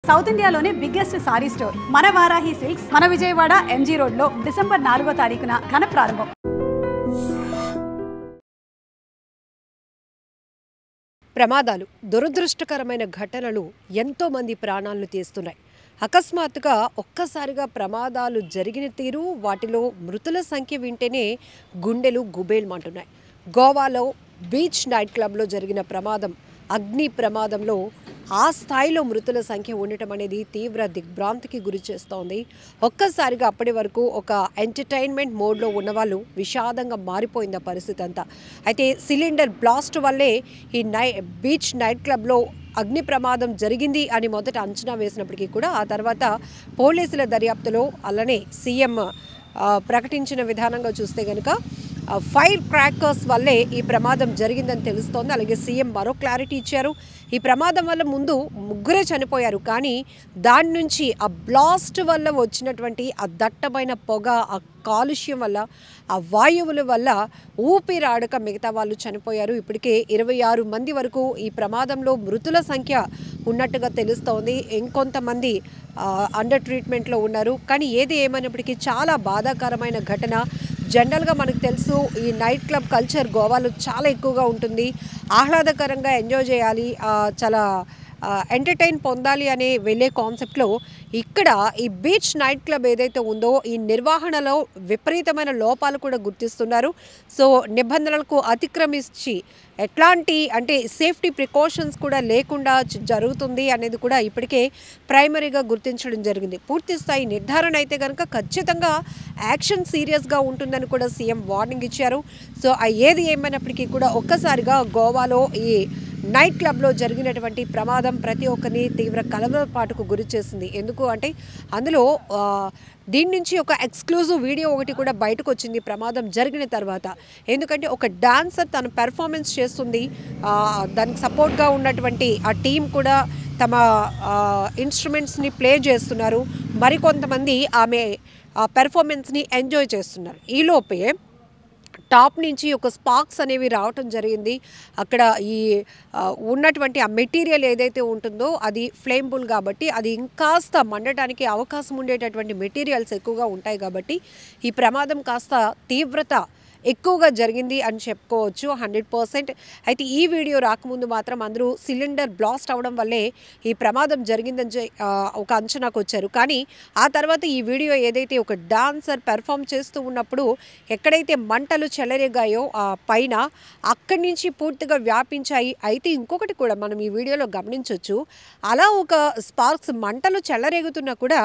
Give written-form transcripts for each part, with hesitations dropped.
South ఇండియాలోనే biggest sorry store మన Varahi silks మన విజయవాడ ఎంజీ రోడ్ లో డిసెంబర్ 4వ తారీఖున ఘన ప్రారంభం. ప్రమాదాలు, దురదృష్టకరమైన ఘటనలు ఎంతో మంది ప్రాణాలను తీస్తున్నాయి. అకస్మాత్తుగా ఒక్కసారిగా ప్రమాదాలు జరిగిన తీరు, వాటిలో మృతుల సంఖ్య వింటేనే గుండెలు గుబేల్మంటున్నాయి. గోవాలో బీచ్ నైట్ క్లబ్లో జరిగిన ప్రమాదం, అగ్ని ప్రమాదంలో ఆ స్థాయిలో మృతుల సంఖ్య ఉండటం అనేది తీవ్ర దిగ్భ్రాంతికి గురి చేస్తోంది. ఒక్కసారిగా అప్పటి వరకు ఒక ఎంటర్టైన్మెంట్ మోడ్లో ఉన్నవాళ్ళు విషాదంగా మారిపోయింది పరిస్థితి అంతా. అయితే సిలిండర్ బ్లాస్ట్ వల్లే ఈ బీచ్ నైట్ క్లబ్లో అగ్ని ప్రమాదం జరిగింది అని మొదట అంచనా వేసినప్పటికీ కూడా ఆ తర్వాత పోలీసుల దర్యాప్తులో అలానే సీఎం ప్రకటించిన విధానంగా చూస్తే కనుక ఫైర్ క్రాకర్స్ వల్లే ఈ ప్రమాదం జరిగిందని తెలుస్తోంది. అలాగే సీఎం మరో క్లారిటీ ఇచ్చారు. ఈ ప్రమాదం వల్ల ముందు ముగ్గురే చనిపోయారు, కానీ దాని నుంచి ఆ బ్లాస్ట్ వల్ల వచ్చినటువంటి ఆ దట్టమైన పొగ, ఆ కాలుష్యం వల్ల, ఆ వాయువుల వల్ల ఊపిరాడక మిగతా వాళ్ళు చనిపోయారు. ఇప్పటికే 26 మంది వరకు ఈ ప్రమాదంలో మృతుల సంఖ్య ఉన్నట్టుగా తెలుస్తోంది. ఇంకొంతమంది అండర్ ట్రీట్మెంట్లో ఉన్నారు. కానీ ఏది ఏమైనప్పటికీ చాలా బాధాకరమైన ఘటన. జనరల్గా మనకు తెలుసు, ఈ నైట్ క్లబ్ కల్చర్ గోవాలో చాలా ఎక్కువగా ఉంటుంది. ఆహ్లాదకరంగా ఎంజాయ్ చేయాలి, చాలా ఎంటర్టైన్ పొందాలి అనే వెళ్ళే కాన్సెప్ట్లో ఇక్కడ ఈ బీచ్ నైట్ క్లబ్ ఏదైతే ఉందో ఈ నిర్వహణలో విపరీతమైన లోపాలు కూడా గుర్తిస్తున్నారు. సో నిబంధనలకు అతిక్రమించి ఎట్లాంటి సేఫ్టీ ప్రికాషన్స్ కూడా లేకుండా జరుగుతుంది అనేది కూడా ఇప్పటికే ప్రైమరీగా గుర్తించడం జరిగింది. పూర్తి స్థాయి నిర్ధారణ అయితే కనుక ఖచ్చితంగా యాక్షన్ సీరియస్గా ఉంటుందని కూడా సీఎం వార్నింగ్ ఇచ్చారు. సో ఏది ఏమైనప్పటికీ కూడా ఒక్కసారిగా గోవాలో ఈ నైట్ క్లబ్లో జరిగినటువంటి ప్రమాదం ప్రతి ఒక్కరిని తీవ్ర కలవరపాటుకు గురి చేసింది. ఎందుకు అంటే అందులో దీని నుంచి ఒక ఎక్స్క్లూజివ్ వీడియో ఒకటి కూడా బయటకు వచ్చింది ప్రమాదం జరిగిన తర్వాత. ఎందుకంటే ఒక డాన్సర్ తను పెర్ఫార్మెన్స్ చేస్తుంది, దానికి సపోర్ట్గా ఉన్నటువంటి ఆ టీం కూడా తమ ఇన్స్ట్రుమెంట్స్ని ప్లే చేస్తున్నారు, మరికొంతమంది ఆమె పెర్ఫార్మెన్స్ని ఎంజాయ్ చేస్తున్నారు. ఈలోపే టాప్ నుంచి ఒక స్పార్క్స్ అనేవి రావటం జరిగింది. అక్కడ ఈ ఉన్నటువంటి ఆ మెటీరియల్ ఏదైతే ఉంటుందో అది ఫ్లేమబుల్ కాబట్టి అది ఇంకాస్త మండటానికి అవకాశం ఉండేటటువంటి మెటీరియల్స్ ఎక్కువగా ఉంటాయి కాబట్టి ఈ ప్రమాదం కాస్త తీవ్రత ఎక్కువగా జరిగింది అని చెప్పుకోవచ్చు 100%. అయితే ఈ వీడియో రాకముందు మాత్రం అందరూ సిలిండర్ బ్లాస్ట్ అవడం వల్లే ఈ ప్రమాదం జరిగిందని ఒక అంచనాకు వచ్చారు. కానీ ఆ తర్వాత ఈ వీడియో ఏదైతే ఒక డాన్సర్ పెర్ఫామ్ చేస్తూ ఉన్నప్పుడు ఎక్కడైతే మంటలు చెలరేగాయో ఆ పైన అక్కడి నుంచి పూర్తిగా వ్యాపించాయి. అయితే ఇంకొకటి కూడా మనం ఈ వీడియోలో గమనించవచ్చు, అలా ఒక స్పార్క్స్ మంటలు చెలరేగుతున్నా కూడా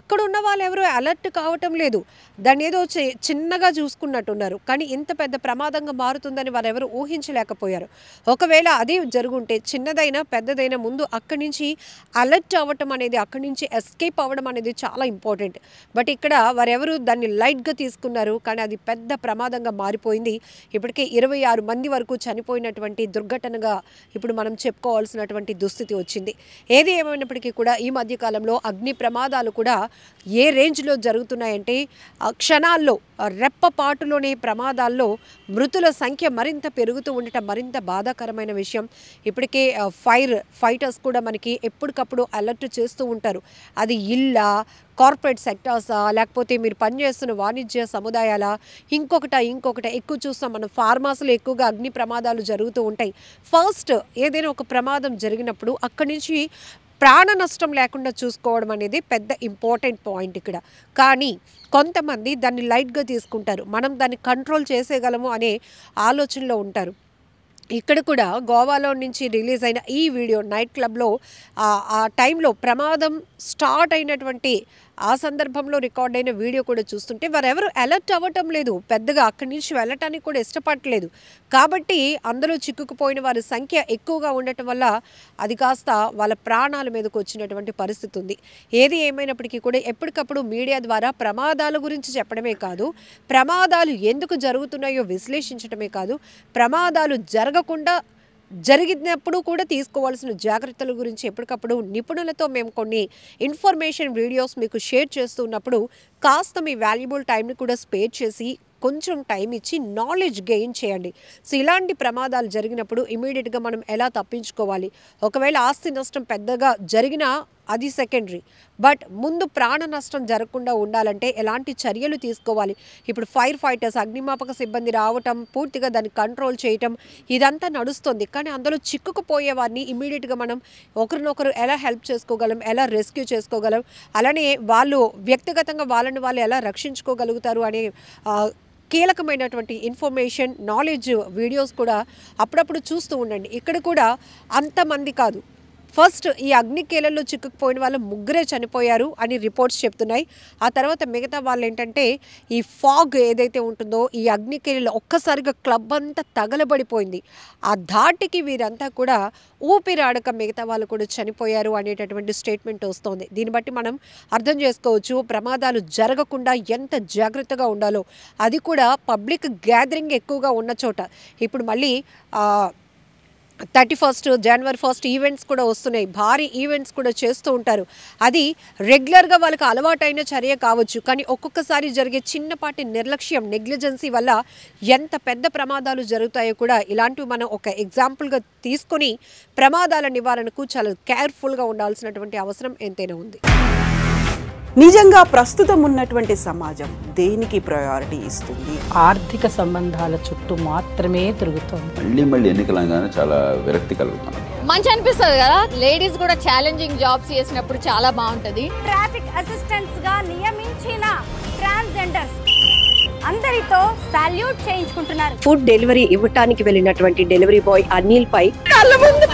అక్కడ ఉన్న వాళ్ళు ఎవరూ అలర్ట్ కావటం లేదు. దాన్ని ఏదో చిన్నగా చూసుకున్నట్టున్నారు. కానీ ఇంత పెద్ద ప్రమాదంగా మారుతుందని వారెవరు ఊహించలేకపోయారు. ఒకవేళ అది జరుగుంటే చిన్నదైనా పెద్దదైనా ముందు అక్కడి నుంచి అలర్ట్ అవ్వటం అనేది, అక్కడి నుంచి ఎస్కేప్ అవ్వడం అనేది చాలా ఇంపార్టెంట్. బట్ ఇక్కడ వారెవరు దాన్ని లైట్గా తీసుకున్నారు, కానీ అది పెద్ద ప్రమాదంగా మారిపోయింది. ఇప్పటికే 26 మంది వరకు చనిపోయినటువంటి దుర్ఘటనగా ఇప్పుడు మనం చెప్పుకోవాల్సినటువంటి దుస్థితి వచ్చింది. ఏది ఏమైనప్పటికీ కూడా ఈ మధ్యకాలంలో అగ్ని ప్రమాదాలు కూడా ఏ రేంజ్లో జరుగుతున్నాయంటే క్షణాల్లో రెప్పపాటులోనే ప్రమాదాల్లో మృతుల సంఖ్య మరింత పెరుగుతూ ఉండటం మరింత బాధాకరమైన విషయం. ఇప్పటికే ఫైటర్స్ కూడా మనకి ఎప్పటికప్పుడు అలర్ట్ చేస్తూ ఉంటారు. అది ఇల్లా, కార్పొరేట్ సెక్టార్సా, లేకపోతే మీరు పనిచేస్తున్న వాణిజ్య సముదాయాల, ఇంకొకట ఎక్కువ చూస్తాం మనం ఫార్మాస్లో ఎక్కువగా అగ్ని ప్రమాదాలు జరుగుతూ ఉంటాయి. ఫస్ట్ ఏదైనా ఒక ప్రమాదం జరిగినప్పుడు అక్కడి నుంచి ప్రాణ నష్టం లేకుండా చూసుకోవడం అనేది పెద్ద ఇంపార్టెంట్ పాయింట్ ఇక్కడ. కానీ కొంతమంది దాన్ని లైట్గా తీసుకుంటారు, మనం దాన్ని కంట్రోల్ చేసేయగలము అనే ఆలోచనలో ఉంటారు. ఇక్కడ కూడా గోవాలో నుంచి రిలీజ్ అయిన ఈ వీడియో నైట్ క్లబ్లో ఆ టైంలో ప్రమాదం స్టార్ట్ అయినటువంటి ఆ సందర్భంలో రికార్డ్ అయిన వీడియో కూడా చూస్తుంటే వారెవరు అలర్ట్ అవ్వటం లేదు, పెద్దగా అక్కడి నుంచి వెళ్ళటానికి కూడా ఇష్టపడట్లేదు. కాబట్టి అందులో చిక్కుకుపోయిన వారి సంఖ్య ఎక్కువగా ఉండటం వల్ల అది కాస్త వాళ్ళ ప్రాణాల మీదకు వచ్చినటువంటి పరిస్థితి ఉంది. ఏది ఏమైనప్పటికీ కూడా ఎప్పటికప్పుడు మీడియా ద్వారా ప్రమాదాల గురించి చెప్పడమే కాదు, ప్రమాదాలు ఎందుకు జరుగుతున్నాయో విశ్లేషించడమే కాదు, ప్రమాదాలు జరగకుండా జరిగినప్పుడు కూడా తీసుకోవాల్సిన జాగ్రత్తల గురించి ఎప్పటికప్పుడు నిపుణులతో మేము కొన్ని ఇన్ఫర్మేషన్ వీడియోస్ మీకు షేర్ చేస్తున్నప్పుడు కాస్త మీ వాల్యుబుల్ టైంని కూడా స్పేర్ చేసి కొంచెం టైం ఇచ్చి నాలెడ్జ్ గెయిన్ చేయండి. సో ఇలాంటి ప్రమాదాలు జరిగినప్పుడు ఇమీడియట్గా మనం ఎలా తప్పించుకోవాలి, ఒకవేళ ఆస్తి నష్టం పెద్దగా జరిగినా అది సెకండరీ. బట్ ముందు ప్రాణ నష్టం జరగకుండా ఉండాలంటే ఎలాంటి చర్యలు తీసుకోవాలి? ఇప్పుడు ఫైర్ ఫైటర్స్, అగ్నిమాపక సిబ్బంది రావటం, పూర్తిగా దాన్ని కంట్రోల్ చేయటం ఇదంతా నడుస్తుంది. కానీ అందులో చిక్కుకుపోయే వారిని ఇమీడియట్గా మనం ఒకరినొకరు ఎలా హెల్ప్ చేసుకోగలం, ఎలా రెస్క్యూ చేసుకోగలం, అలానే వాళ్ళు వ్యక్తిగతంగా వాళ్ళని వాళ్ళు ఎలా రక్షించుకోగలుగుతారు అనే కీలకమైనటువంటి ఇన్ఫర్మేషన్, నాలెడ్జ్ వీడియోస్ కూడా అప్పుడప్పుడు చూస్తూ ఉండండి. ఇక్కడ కూడా అంతమంది కాదు, ఫస్ట్ ఈ అగ్నికీలల్లో చిక్కుకుపోయిన వాళ్ళు 3 చనిపోయారు అని రిపోర్ట్స్ చెప్తున్నాయి. ఆ తర్వాత మిగతా వాళ్ళు ఏంటంటే ఈ ఫాగ్ ఏదైతే ఉంటుందో ఈ అగ్నికీలలో ఒక్కసారిగా క్లబ్ అంతా తగలబడిపోయింది. ఆ ధాటికి వీరంతా కూడా ఊపిరాడక మిగతా వాళ్ళు కూడా చనిపోయారు అనేటటువంటి స్టేట్మెంట్ వస్తోంది. దీన్ని బట్టి మనం అర్థం చేసుకోవచ్చు ప్రమాదాలు జరగకుండా ఎంత జాగ్రత్తగా ఉండాలో. అది కూడా పబ్లిక్ గ్యాదరింగ్ ఎక్కువగా ఉన్న చోట. ఇప్పుడు మళ్ళీ 31st జనవరి 1 ఈవెంట్స్ కూడా వస్తున్నాయి. భారీ ఈవెంట్స్ కూడా చేస్తూ ఉంటారు. అది రెగ్యులర్గా వాళ్ళకి అలవాటైన చర్య కావచ్చు. కానీ ఒక్కొక్కసారి జరిగే చిన్నపాటి నిర్లక్ష్యం, నెగ్లిజెన్సీ వల్ల ఎంత పెద్ద ప్రమాదాలు జరుగుతాయో కూడా ఇలాంటివి మనం ఒక ఎగ్జాంపుల్గా తీసుకొని ప్రమాదాల నివారణకు చాలా కేర్ఫుల్గా ఉండాల్సినటువంటి అవసరం ఎంతైనా ఉంది. నిజంగా ప్రస్తుతం ఉన్నటువంటి సమాజం దేనికి ప్రయారిటీ ఇస్తుంది? ఆర్థిక సంబంధాల చుట్టూ మాత్రమే తిరుగుతుంది. మళ్ళీ ఎన్నికలంగానే చాలా విరక్తి కలుగుతాం. మంచి అనిపిస్తుంది కదా, లేడీస్ కూడా ఛాలెంజింగ్ జాబ్స్ చేసినప్పుడు చాలా బాగుంటది. ట్రాఫిక్ అసిస్టెంట్స్ గా నియమించిన ట్రాన్స్జెండర్స్ అందరితో సాల్యూట్ చేయించుకుంటున్నారు. ఫుడ్ డెలివరీ ఇవ్వటానికి వెళ్ళినటువంటి డెలివరీ బాయ్ అనిల్ పై కళ్ళ ముందు